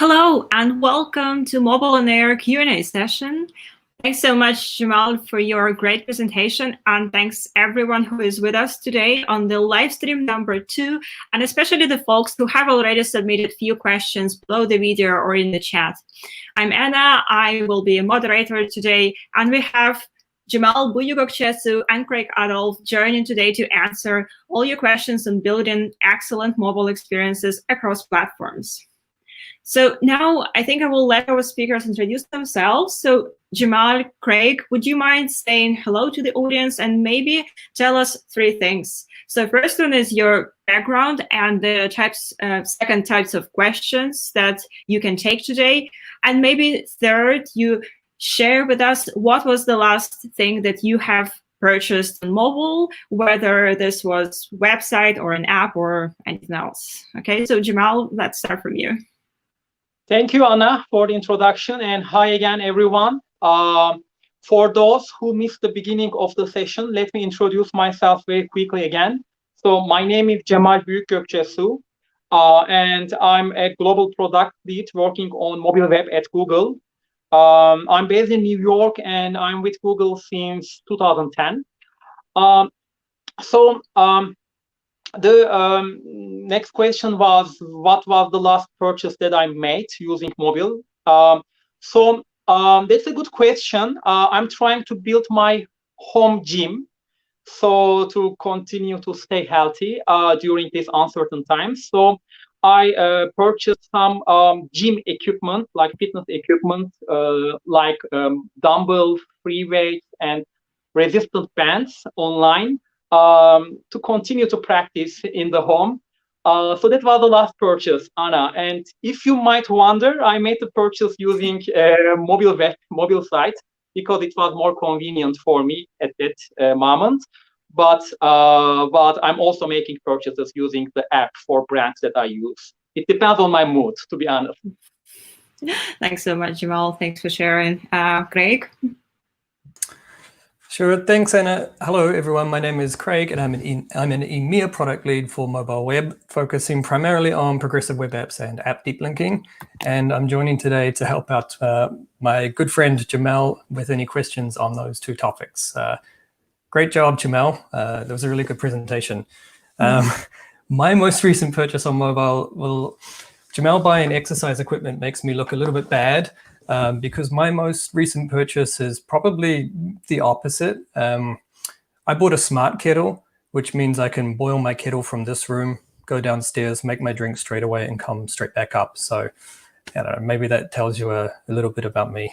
Hello and welcome to Mobile on Air Q&A session. Thanks so much, Cemal, for your great presentation, and thanks everyone who is with us today on the live stream number 2, and especially the folks who have already submitted few questions below the video or in the chat. I'm Anna, I will be a moderator today, and we have Cemal Buyugokchesu and Craig Adolf joining today to answer all your questions on building excellent mobile experiences across platforms. So now I think I will let our speakers introduce themselves. So Cemal, Craig, would you mind saying hello to the audience and maybe tell us 3 things? So first one is your background and the second types of questions that you can take today. And maybe third, you share with us what was the last thing that you have purchased on mobile, whether this was website or an app or anything else. Okay, so Cemal, let's start from you. Thank you, Anna, for the introduction, and hi again, everyone. For those who missed the beginning of the session, let me introduce myself very quickly again. So my name is Cemal Buyugokchesu, and I'm a global product lead working on mobile web at Google. I'm based in New York, and I'm with Google since 2010. The next question was, what was the last purchase that I made using mobile? That's a good question. I'm trying to build my home gym, so to continue to stay healthy during these uncertain times. So I purchased some gym equipment, like fitness equipment, like dumbbells, free weights, and resistance bands online. To continue to practice in the home. So that was the last purchase, Anna. And if you might wonder, I made the purchase using a mobile site because it was more convenient for me at that moment. But I'm also making purchases using the app for brands that I use. It depends on my mood, to be honest. Thanks so much, Cemal. Thanks for sharing. Craig? Sure, thanks, Anna. Hello, everyone. My name is Craig, and I'm an EMEA product lead for mobile web, focusing primarily on progressive web apps and app deep linking. And I'm joining today to help out my good friend Cemal with any questions on those 2 topics. Great job, Cemal. That was a really good presentation. My most recent purchase on mobile, well, Cemal buying exercise equipment makes me look a little bit bad. Because my most recent purchase is probably the opposite. I bought a smart kettle, which means I can boil my kettle from this room, go downstairs, make my drink straight away, and come straight back up. So, I don't know, maybe that tells you a little bit about me.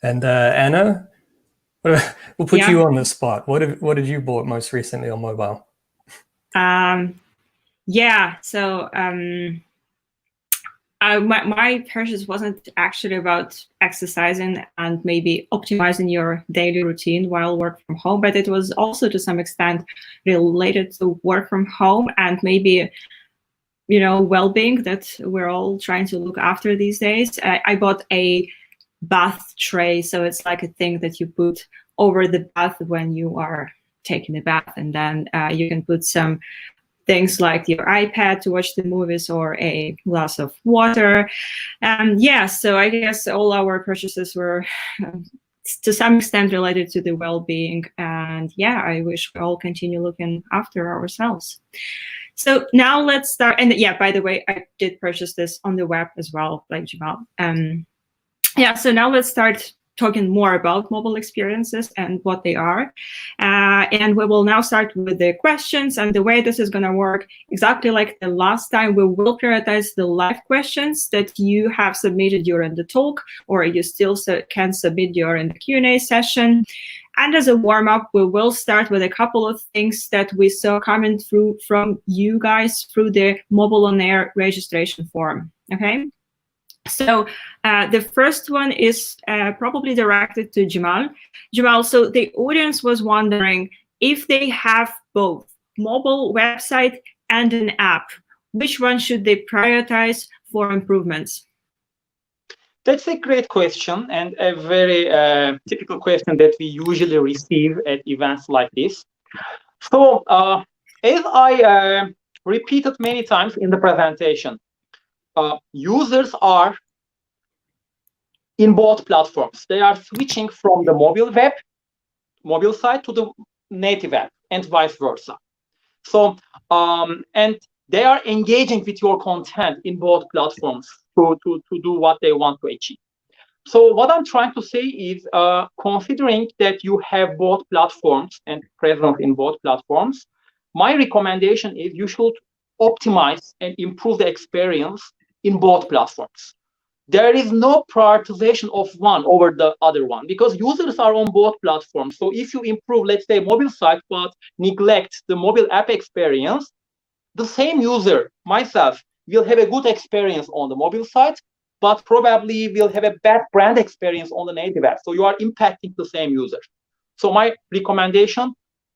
And Anna, we'll put you on the spot. What did you bought most recently on mobile? My purchase wasn't actually about exercising and maybe optimizing your daily routine while work from home, but it was also to some extent related to work from home and maybe, well-being that we're all trying to look after these days. I bought a bath tray, so it's like a thing that you put over the bath when you are taking a bath, and then you can put some things like your iPad to watch the movies or a glass of water. So I guess all our purchases were to some extent related to the well-being. And I wish we all continue looking after ourselves. So now let's start. And by the way, I did purchase this on the web as well, like Cemal. So now let's start talking more about mobile experiences and what they are. And we will now start with the questions, and the way this is going to work, exactly like the last time, we will prioritize the live questions that you have submitted during the talk, or you still can submit during the Q&A session. And as a warm-up, we will start with a couple of things that we saw coming through from you guys through the Mobile on Air registration form, okay? So the first one is probably directed to Cemal. Cemal, so the audience was wondering if they have both mobile website and an app, which one should they prioritize for improvements? That's a great question, and a very typical question that we usually receive at events like this. So as I repeated many times in the presentation. Users are in both platforms. They are switching from the mobile side to the native app and vice versa. So, and they are engaging with your content in both platforms to do what they want to achieve. So what I'm trying to say is, considering that you have both platforms and presence in both platforms, my recommendation is you should optimize and improve the experience in both platforms. There is no prioritization of one over the other one because users are on both platforms. So if you improve, let's say, mobile site, but neglect the mobile app experience, the same user, myself, will have a good experience on the mobile site, but probably will have a bad brand experience on the native app. So you are impacting the same user. So my recommendation,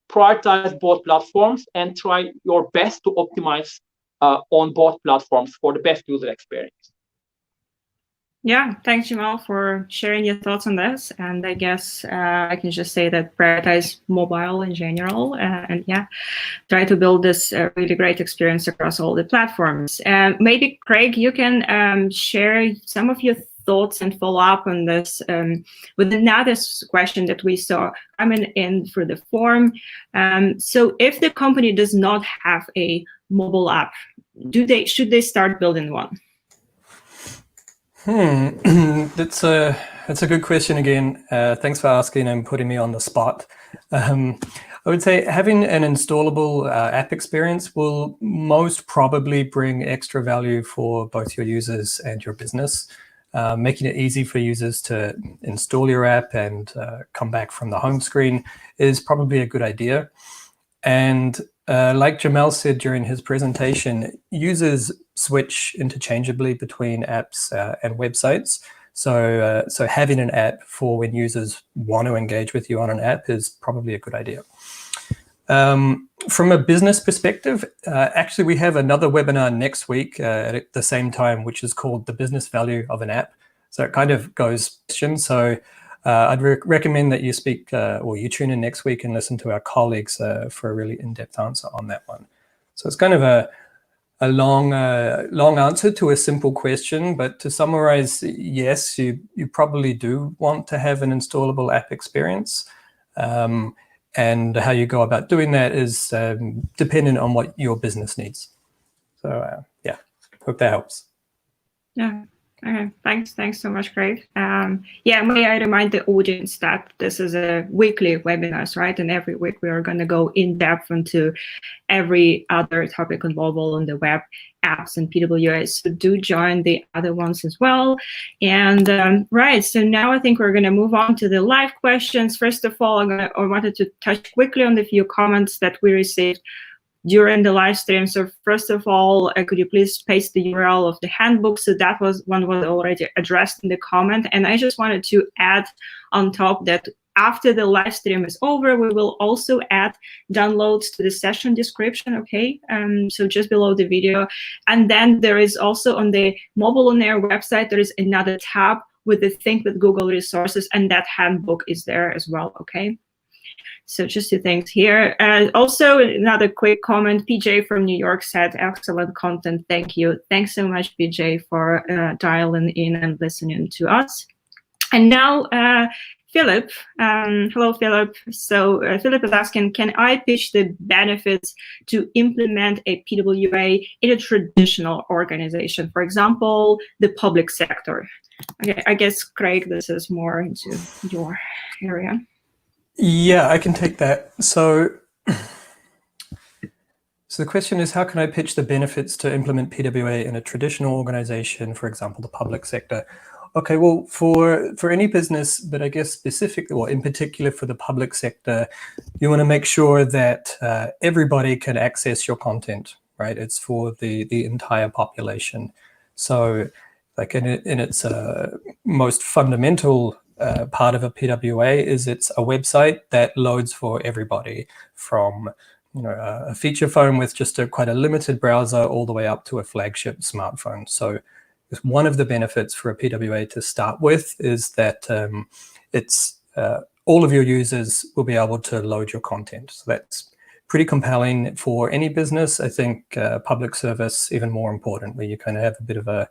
prioritize both platforms and try your best to optimize on both platforms for the best user experience. Yeah, thanks, Cemal, for sharing your thoughts on this. And I guess I can just say that prioritize mobile in general, and yeah, try to build this really great experience across all the platforms. Maybe, Craig, you can share some of your thoughts and follow up on this with another question that we saw coming in through the form. So if the company does not have a mobile app, should they start building one? That's a good question again. Thanks for asking and putting me on the spot. I would say having an installable app experience will most probably bring extra value for both your users and your business. Making it easy for users to install your app and come back from the home screen is probably a good idea. And like Cemal said during his presentation, users switch interchangeably between apps and websites. So having an app for when users want to engage with you on an app is probably a good idea. From a business perspective, actually, we have another webinar next week at the same time, which is called The Business Value of an App. So it kind of goes, so I'd recommend that you speak or you tune in next week and listen to our colleagues for a really in-depth answer on that one. So it's kind of a long answer to a simple question, but to summarize, yes, you probably do want to have an installable app experience. And how you go about doing that is dependent on what your business needs. So yeah, hope that helps. Yeah. Okay. Thanks so much, Craig. Yeah, may I remind the audience that this is a weekly webinar, right? And every week we are going to go in depth into every other topic on mobile, on the web, apps, and PWA. So do join the other ones as well. And right, so now I think we're going to move on to the live questions. First of all, I wanted to touch quickly on the few comments that we received during the live stream. So first of all, could you please paste the URL of the handbook? So that was already addressed in the comment. And I just wanted to add on top that after the live stream is over, we will also add downloads to the session description, okay? So just below the video. And then there is also on the Mobile on Air website, there is another tab with the Think with Google resources, and that handbook is there as well, okay? So just 2 things here. Also, another quick comment, PJ from New York said, excellent content, thank you. Thanks so much, PJ, for dialing in and listening to us. And now, Philip, hello, Philip. So Philip is asking, can I pitch the benefits to implement a PWA in a traditional organization? For example, the public sector. Okay, I guess, Craig, this is more into your area. Yeah, I can take that. So the question is, how can I pitch the benefits to implement PWA in a traditional organization, for example, the public sector? Okay, well, for any business, but I guess specifically, or in particular for the public sector, you want to make sure that everybody can access your content, right? It's for the entire population. So like in its most fundamental part of a PWA is it's a website that loads for everybody, from a feature phone with just quite a limited browser all the way up to a flagship smartphone. So one of the benefits for a PWA to start with is that it's all of your users will be able to load your content. So that's pretty compelling for any business. I think public service even more important, where you kind of have a bit of a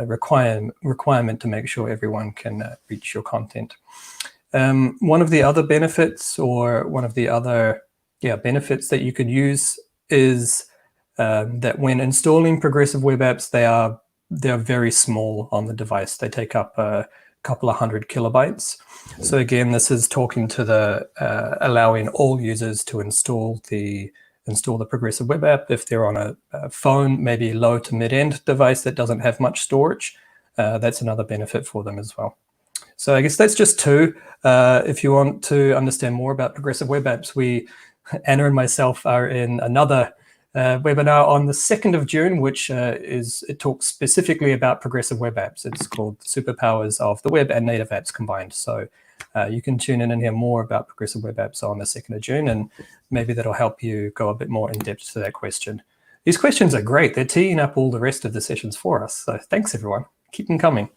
requirement to make sure everyone can reach your content. One of the other benefits, or one of the other benefits that you could use is that when installing progressive web apps, they're very small on the device. They take up a couple of 100 kilobytes. So again, this is talking to the allowing all users to install the progressive web app. If they're on a phone, maybe low to mid-end device that doesn't have much storage, that's another benefit for them as well. So I guess that's just two. If you want to understand more about progressive web apps, Anna and myself are in another webinar on the 2nd of June, which it talks specifically about progressive web apps. It's called Superpowers of the Web and Native Apps Combined. So you can tune in and hear more about progressive web apps on the 2nd of June, and maybe that'll help you go a bit more in depth to that question. These questions are great. They're teeing up all the rest of the sessions for us. So thanks, everyone. Keep them coming.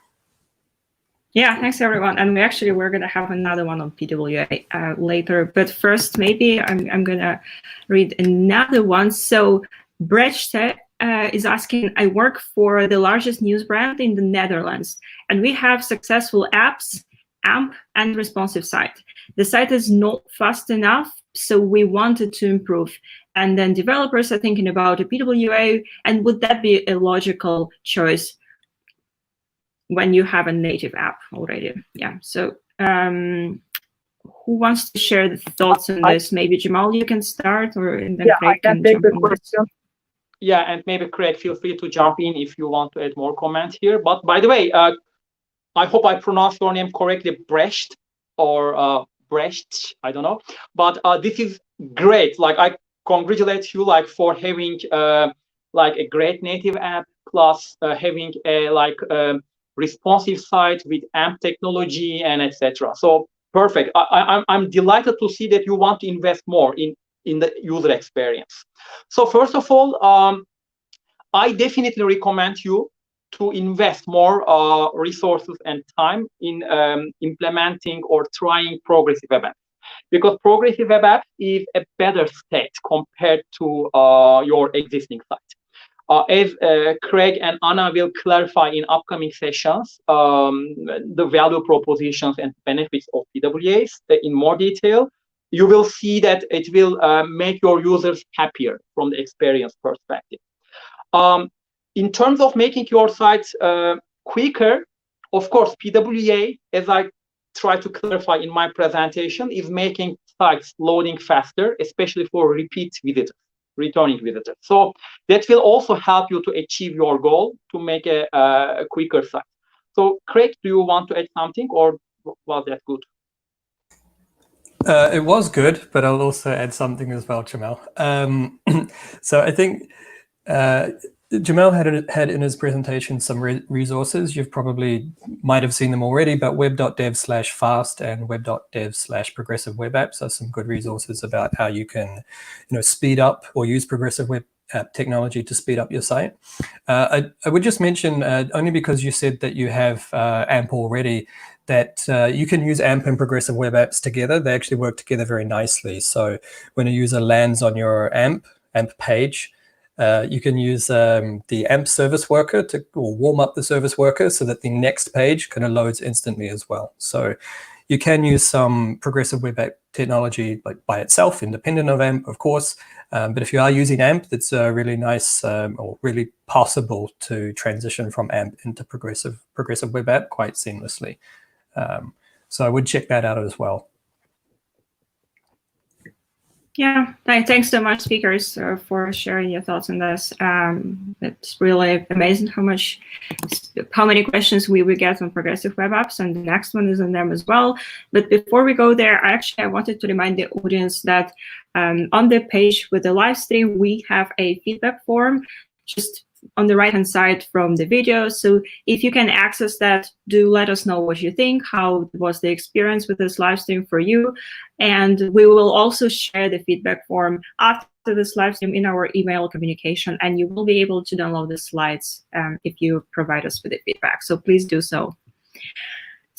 Yeah, thanks everyone. And we're going to have another one on PWA later. But first, maybe I'm going to read another one. So Brecht is asking, I work for the largest news brand in the Netherlands, and we have successful apps, AMP, and responsive site. The site is not fast enough, so we wanted to improve. And then developers are thinking about a PWA, and would that be a logical choice when you have a native app already? Yeah, so who wants to share the thoughts on this? Maybe Cemal, you can start, or then Craig can take the question. Yeah, and maybe Craig, feel free to jump in if you want to add more comment here. But by the way, I hope I pronounced your name correctly, Brecht or Brecht, I don't know. But this is great. Like, I congratulate you for having like a great native app, plus having a responsive site with AMP technology and etc. So perfect. I'm delighted to see that you want to invest more in the user experience. So first of all, I definitely recommend you to invest more resources and time in implementing or trying progressive web apps, because progressive web apps is a better state compared to your existing site. As Craig and Anna will clarify in upcoming sessions, the value propositions and benefits of PWAs in more detail, you will see that it will make your users happier from the experience perspective. In terms of making your sites quicker, of course, PWA, as I try to clarify in my presentation, is making sites loading faster, especially for repeat visitors, returning visitors. So that will also help you to achieve your goal to make a quicker site. So Craig, do you want to add something, or was that good? It was good, but I'll also add something as well, Cemal. So I think Cemal had in his presentation some resources. You've probably might have seen them already, but web.dev/fast and web.dev/progressive web apps are some good resources about how you can, speed up or use progressive web app technology to speed up your site. I would just mention, only because you said that you have AMP already, that you can use AMP and progressive web apps together. They actually work together very nicely. So when a user lands on your AMP page, you can use the AMP service worker to warm up the service worker so that the next page kind of loads instantly as well. So you can use some progressive web app technology by itself, independent of AMP, of course. But if you are using AMP, it's really nice or really possible to transition from AMP into progressive web app quite seamlessly. So I would check that out as well. Yeah, thanks so much, speakers, for sharing your thoughts on this. It's really amazing how many questions we get on progressive web apps, and the next one is on them as well. But before we go there, I wanted to remind the audience that on the page with the live stream, we have a feedback form just on the right-hand side from the video. So if you can access that, do let us know what you think. How was the experience with this live stream for you? And we will also share the feedback form after this live stream in our email communication, and you will be able to download the slides if you provide us with the feedback. So please do so.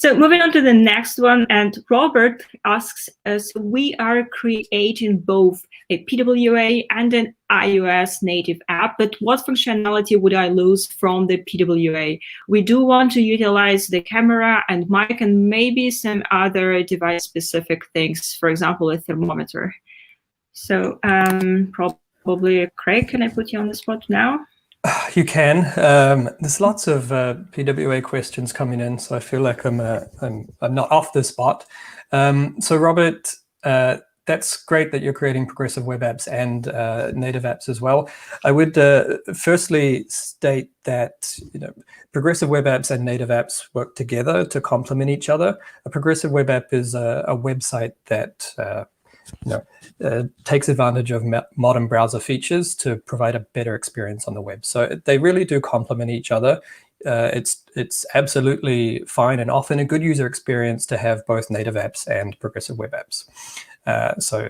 So moving on to the next one, and Robert asks us, we are creating both a PWA and an iOS native app, but what functionality would I lose from the PWA? We do want to utilize the camera and mic and maybe some other device-specific things, for example, a thermometer. So probably, Craig, can I put you on the spot now? You can. There's lots of PWA questions coming in, so I feel like I'm not off the spot. So Robert, that's great that you're creating progressive web apps and native apps as well. I would firstly state that progressive web apps and native apps work together to complement each other. A progressive web app is a website that takes advantage of modern browser features to provide a better experience on the web. So they really do complement each other. It's absolutely fine and often a good user experience to have both native apps and progressive web apps. So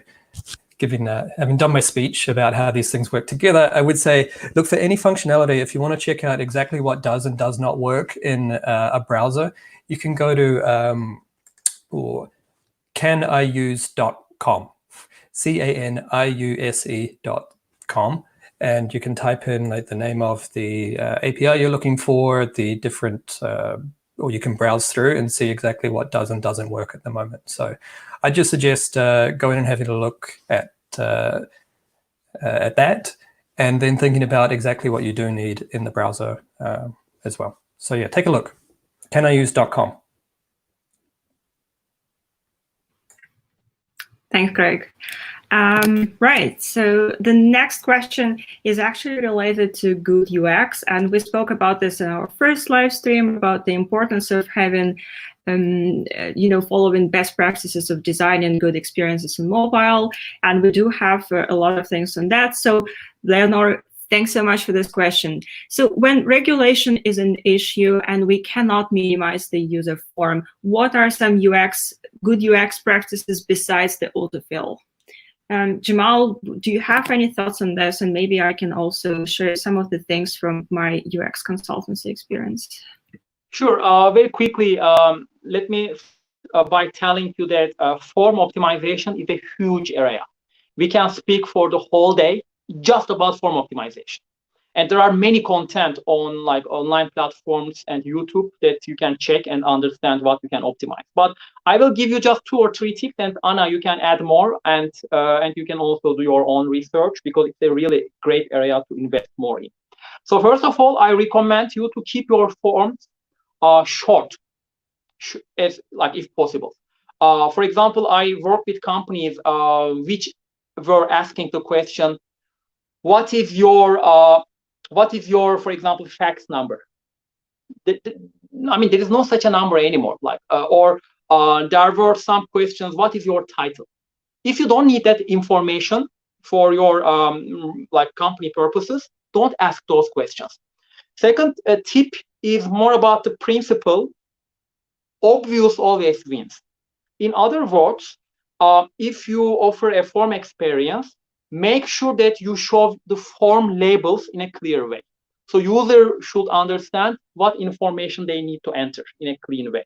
having done my speech about how these things work together, I would say, look, for any functionality, if you want to check out exactly what does and does not work in a browser, you can go to caniuse.com, caniuse.com, and you can type in like the name of the API you're looking for, the different, or you can browse through and see exactly what does and doesn't work at the moment. So I just suggest going and having a look at that, and then thinking about exactly what you do need in the browser as well. So yeah, take a look, caniuse.com. Thanks, Craig. Right, so the next question is actually related to good UX, and we spoke about this in our first live stream about the importance of having, following best practices of designing good experiences in mobile, and we do have a lot of things on that. So Leonor, thanks so much for this question. So when regulation is an issue and we cannot minimize the user form, what are some good UX practices besides the autofill? Cemal, do you have any thoughts on this? And maybe I can also share some of the things from my UX consultancy experience. Sure. Very quickly, let me by telling you that form optimization is a huge area. We can speak for the whole day just about form optimization. And there are many content on like online platforms and YouTube that you can check and understand what you can optimize. But I will give you just 2 or 3 tips, and Anna, you can add more, and you can also do your own research because it's a really great area to invest more in. So first of all, I recommend you to keep your forms short, as like if possible. For example, I work with companies which were asking the question, what is your, for example, fax number? I mean, there is no such a number anymore. Like, or there were some questions. What is your title? If you don't need that information for your like company purposes, don't ask those questions. Second tip is more about the principle. Obvious always wins. In other words, if you offer a form experience, make sure that you show the form labels in a clear way. So user should understand what information they need to enter in a clean way.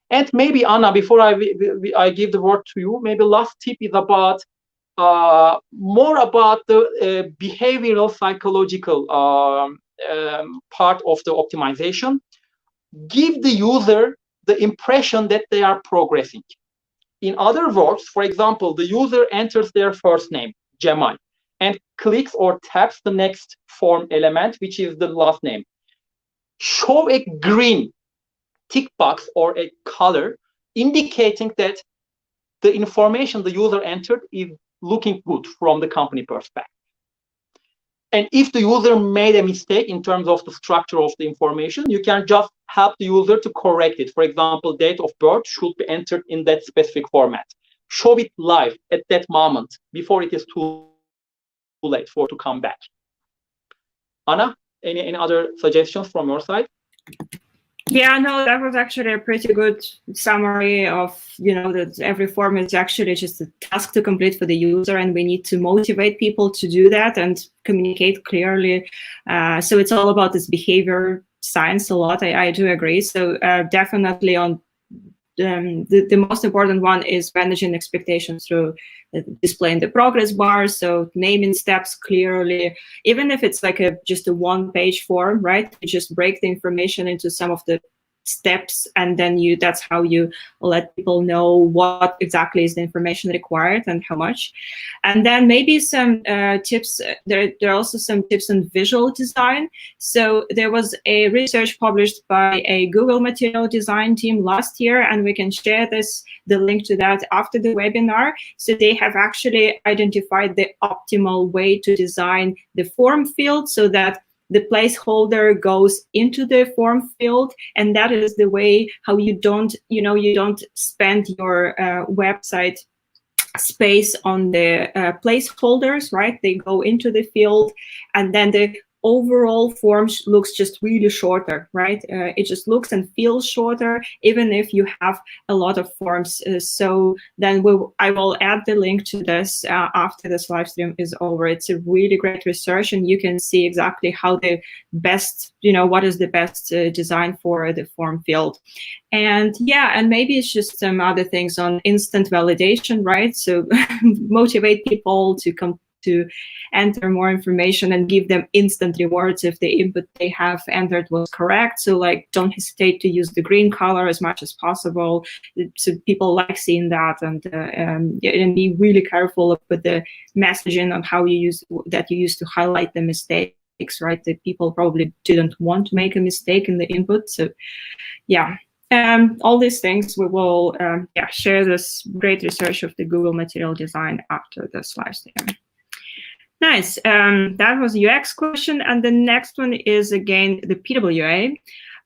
And maybe, Anna, before I give the word to you, maybe last tip is about more about the behavioral psychological part of the optimization. Give the user the impression that they are progressing. In other words, for example, the user enters their first name, Cemal, and clicks or taps the next form element, which is the last name. Show a green tick box or a color indicating that the information the user entered is looking good from the company perspective. And if the user made a mistake in terms of the structure of the information, you can just help the user to correct it. For example, date of birth should be entered in that specific format. Show it live at that moment before it is too late for it to come back. Anna, any other suggestions from your side? Yeah, no, that was actually a pretty good summary of, that every form is actually just a task to complete for the user, and we need to motivate people to do that and communicate clearly. So it's all about this behavior science a lot. I do agree. So definitely on the most important one is managing expectations through displaying the progress bar, so naming steps clearly, even if it's like just a one-page form, right? You just break the information into some of the steps, and then that's how you let people know what exactly is the information required and how much. And then maybe some tips. There are also some tips on visual design. So there was a research published by a Google material design team last year, and we can share the link to that after the webinar. So they have actually identified the optimal way to design the form field so that the placeholder goes into the form field, and that is the way how you don't spend your website space on the placeholders, right? They go into the field, and then the overall form looks just really shorter, right? It just looks and feels shorter, even if you have a lot of forms. So then I will add the link to this after this live stream is over. It's a really great research, and you can see exactly how the best, what is the best design for the form field. And yeah, and maybe it's just some other things on instant validation, right? So motivate people to come to enter more information and give them instant rewards if the input they have entered was correct. So like, don't hesitate to use the green color as much as possible. So people like seeing that, and be really careful with the messaging on how you use to highlight the mistakes, right? That people probably didn't want to make a mistake in the input. So yeah. All these things we will share this great research of the Google material design after this live stream. Nice. That was UX question. And the next one is, again, the PWA.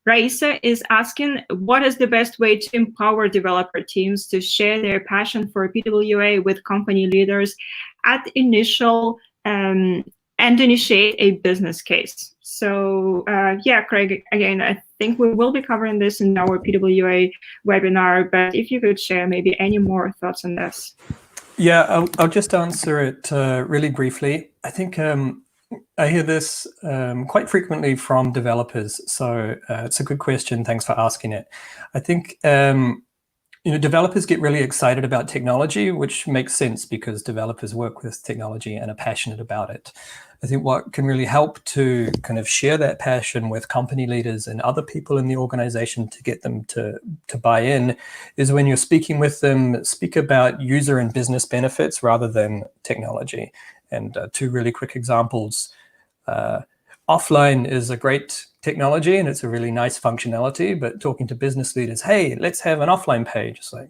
Raisa is asking, what is the best way to empower developer teams to share their passion for PWA with company leaders at initial and initiate a business case? So yeah, Craig, again, I think we will be covering this in our PWA webinar, but if you could share maybe any more thoughts on this. Yeah, I'll just answer it really briefly. I think I hear this quite frequently from developers, so it's a good question. Thanks for asking it. I think developers get really excited about technology, which makes sense because developers work with technology and are passionate about it. I think what can really help to kind of share that passion with company leaders and other people in the organization to get them to buy in is when you're speaking with them, speak about user and business benefits rather than technology. And two really quick examples. Offline is a great technology and it's a really nice functionality, but talking to business leaders, hey, let's have an offline page. It's like,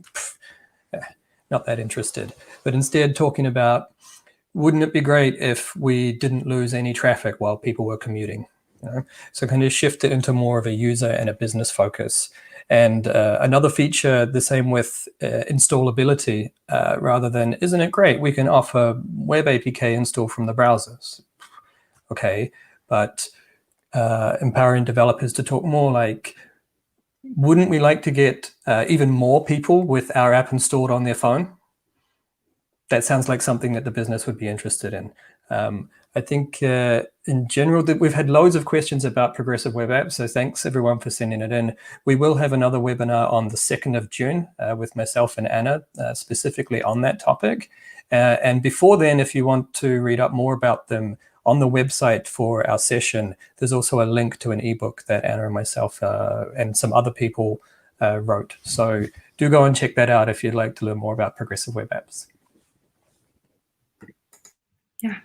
not that interested. But instead talking about, wouldn't it be great if we didn't lose any traffic while people were commuting? So kind of shift it into more of a user and a business focus. And another feature, the same with installability, rather than, isn't it great? We can offer web APK install from the browsers. Okay, but empowering developers to talk more like, wouldn't we like to get even more people with our app installed on their phone? That sounds like something that the business would be interested in. I think in general that we've had loads of questions about progressive web apps, so thanks everyone for sending it in. We will have another webinar on the 2nd of June with myself and Anna, specifically on that topic. And before then, if you want to read up more about them, on the website for our session, there's also a link to an ebook that Anna and myself and some other people wrote. So do go and check that out if you'd like to learn more about progressive web apps. Yeah,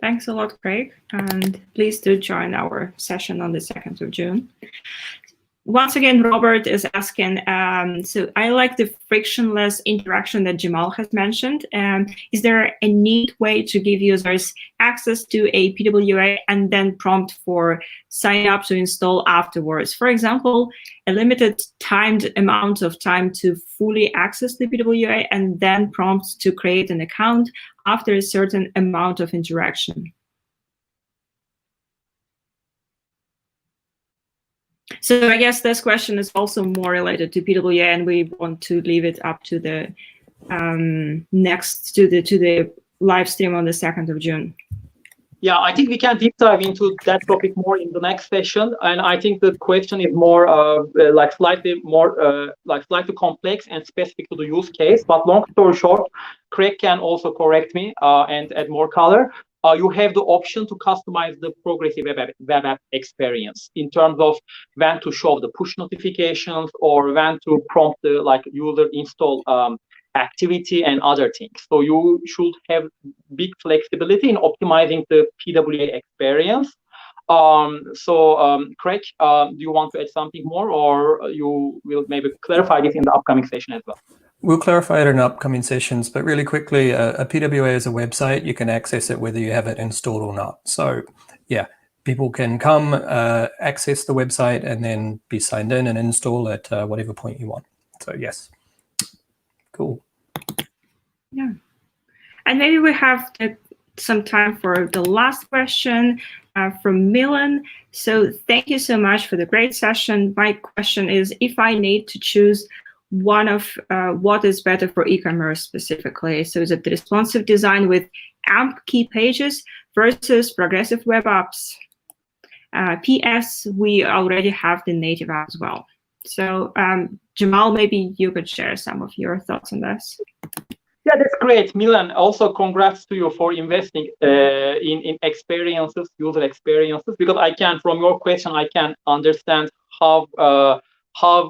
thanks a lot, Craig. And please do join our session on the 2nd of June. Once again, Robert is asking, so I like the frictionless interaction that Cemal has mentioned. Is there a neat way to give users access to a PWA and then prompt for sign up to install afterwards? For example, a limited timed amount of time to fully access the PWA and then prompt to create an account after a certain amount of interaction. So I guess this question is also more related to PWA, and we want to leave it up to the the live stream on the 2nd of June. Yeah, I think we can deep dive into that topic more in the next session. And I think the question is more like slightly complex and specific to the use case. But long story short, Craig can also correct me and add more color. You have the option to customize the progressive web app experience in terms of when to show the push notifications or when to prompt the user install activity and other things. So you should have big flexibility in optimizing the PWA experience. Craig, do you want to add something more, or you will maybe clarify this in the upcoming session as well? We'll clarify it in upcoming sessions, but really quickly, a PWA is a website. You can access it whether you have it installed or not. So yeah, people can come access the website and then be signed in and install at whatever point you want. So yes, cool. Yeah. And maybe we have some time for the last question from Milan. So thank you so much for the great session. My question is, if I need to choose one of what is better for e-commerce specifically, so is it the responsive design with AMP key pages versus progressive web apps? PS, we already have the native app as well. So Cemal, maybe you could share some of your thoughts on this. Yeah, that's great, Milan. Also, congrats to you for investing in experiences, user experiences, because from your question, I can understand how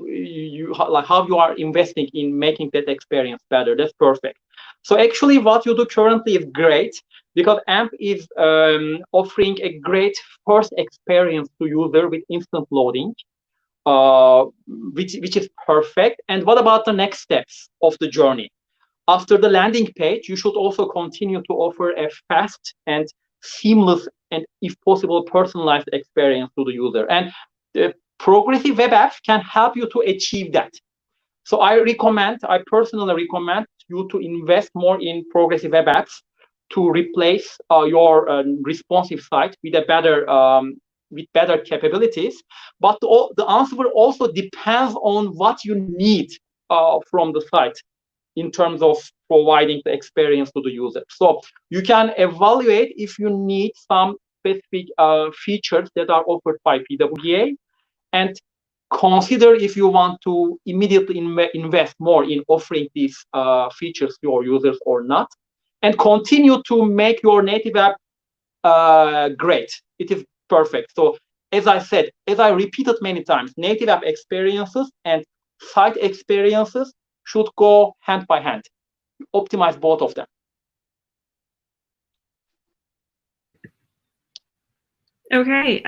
you are investing in making that experience better. That's perfect. So actually, what you do currently is great, because AMP is offering a great first experience to user with instant loading, which is perfect. And what about the next steps of the journey? After the landing page, you should also continue to offer a fast and seamless and, if possible, personalized experience to the user. And the progressive web apps can help you to achieve that. So I personally recommend you to invest more in progressive web apps to replace your responsive site with better capabilities. But the answer also depends on what you need from the site in terms of providing the experience to the user. So you can evaluate if you need some specific features that are offered by PWA, and consider if you want to immediately invest more in offering these features to your users or not, and continue to make your native app great. It is perfect. So as I repeated many times, native app experiences and site experiences should go hand by hand. Optimize both of them. Okay.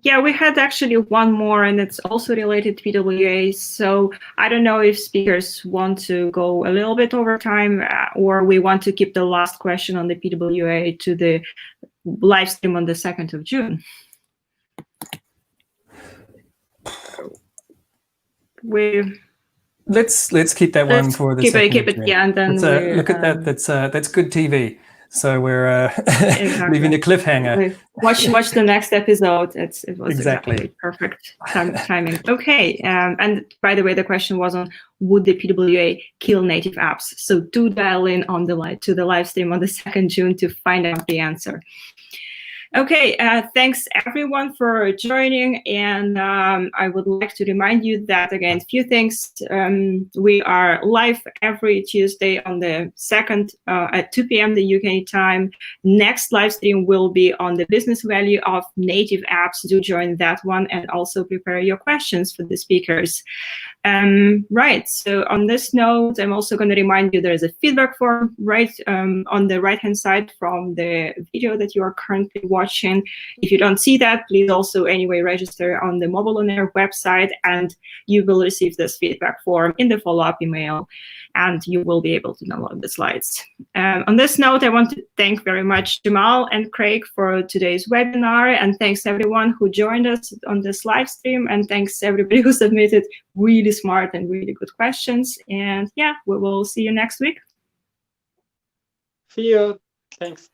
Yeah, we had actually one more, and it's also related to PWA. So I don't know if speakers want to go a little bit over time, or we want to keep the last question on the PWA to the live stream on the 2nd of June. Let's keep that one for the second. Keep it, yeah, and then look at that. That's good TV. So we're exactly. Leaving a cliffhanger. Watch the next episode. It was exactly perfect timing. Okay, and by the way, the question was on, would the PWA kill native apps? So do dial in on the live stream on the 2nd June to find out the answer. Okay, thanks everyone for joining, and I would like to remind you that, again, a few things. We are live every Tuesday on the 2nd at 2 p.m. the UK time. Next live stream will be on the business value of native apps. Do join that one, and also prepare your questions for the speakers. Right, so on this note, I'm also going to remind you there's a feedback form right on the right-hand side from the video that you are currently watching. If you don't see that, please also anyway register on the Mobile On Air website, and you will receive this feedback form in the follow-up email, and you will be able to download the slides. On this note, I want to thank very much Cemal and Craig for today's webinar, and thanks everyone who joined us on this live stream, and thanks everybody who submitted really smart and really good questions. And yeah, we will see you next week. See you. Thanks.